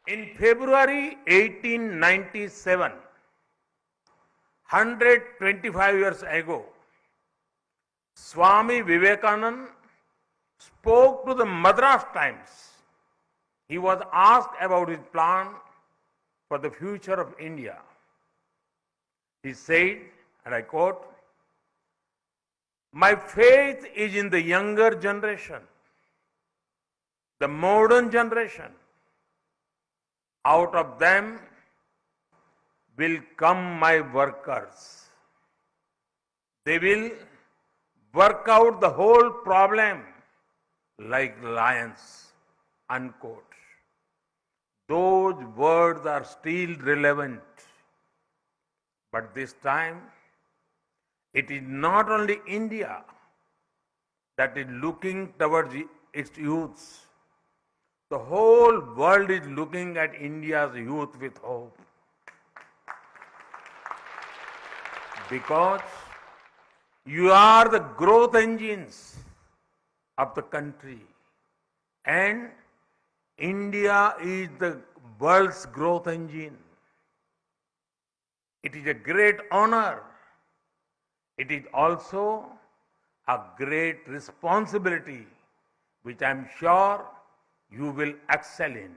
In February 1897, 125 years ago, Swami Vivekananda spoke to the Madras Times. He was asked about his plan for the future of India. He said, and I quote, "My faith is in the younger generation, the modern generation. Out of them will come my workers. They will work out the whole problem like lions," unquote. Those words are still relevant. But this time, it is not only India that is looking towards its youths. The whole world is looking at India's youth with hope. Because you are the growth engines of the country. And India is the world's growth engine. It is a great honor. It is also a great responsibility, which I am sure you will excel in.